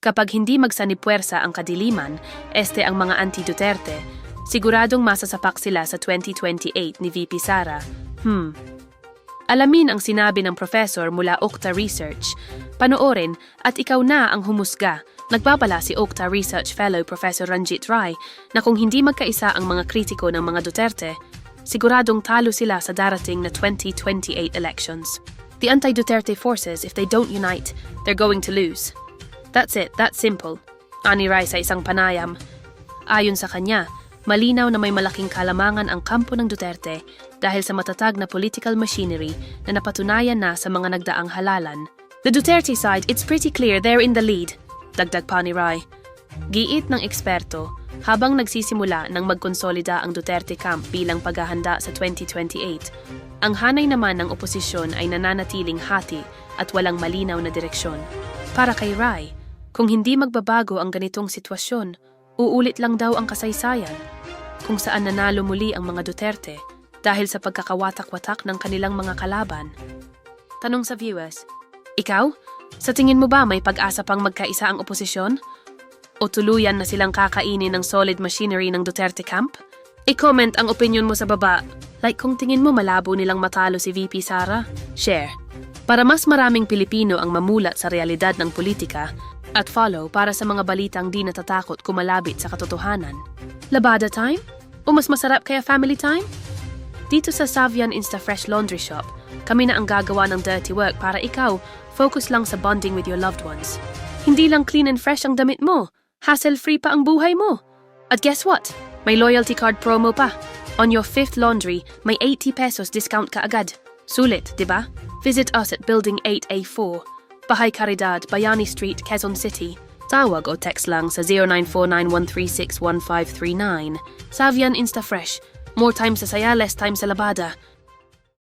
Kapag hindi magsanipuwersa ang kadiliman, ang mga anti-Duterte, siguradong masasapak sila sa 2028 ni VP Sara. Alamin ang sinabi ng professor mula Okta Research. Panoorin at ikaw na ang humusga. Nagbabala si Okta Research Fellow Professor Ranjit Rai na kung hindi magkaisa ang mga kritiko ng mga Duterte, siguradong talo sila sa darating na 2028 elections. The anti-Duterte forces, if they don't unite, they're going to lose. That's it, that's simple. Ani Rai sa isang panayam. Ayon sa kanya, malinaw na may malaking kalamangan ang kampo ng Duterte dahil sa matatag na political machinery na napatunayan na sa mga nagdaang halalan. The Duterte side, it's pretty clear they're in the lead, dagdag pa ni Rai. Giit ng eksperto, habang nagsisimula ng magkonsolida ang Duterte camp bilang paghahanda sa 2028, ang hanay naman ng oposisyon ay nananatiling hati at walang malinaw na direksyon. Para kay Rai, kung hindi magbabago ang ganitong sitwasyon, uulit lang daw ang kasaysayan, kung saan nanalo muli ang mga Duterte dahil sa pagkakawatak-watak ng kanilang mga kalaban. Tanong sa viewers, ikaw, sa tingin mo ba may pag-asa pang magkaisa ang oposisyon? O tuluyan na silang kakainin ng solid machinery ng Duterte camp? I-comment ang opinion mo sa baba. Like kung tingin mo malabo nilang matalo si VP Sara, share. Para mas maraming Pilipino ang mamulat sa realidad ng politika, at follow para sa mga balitang di natatakot kumalabit sa katotohanan. Labada time? O mas masarap kaya family time? Dito sa Savian Instafresh Laundry Shop, kami na ang gagawa ng dirty work para ikaw focus lang sa bonding with your loved ones. Hindi lang clean and fresh ang damit mo, hassle-free pa ang buhay mo. At guess what? May loyalty card promo pa. On your 5th laundry, may 80 pesos discount ka agad. Sulit, di ba? Visit us at Building 8A4, Bahay Caridad, Bayani Street, Quezon City. Tawag o text lang sa 0949-136-1539. Savian Instafresh. More time sa saya, less time sa labada.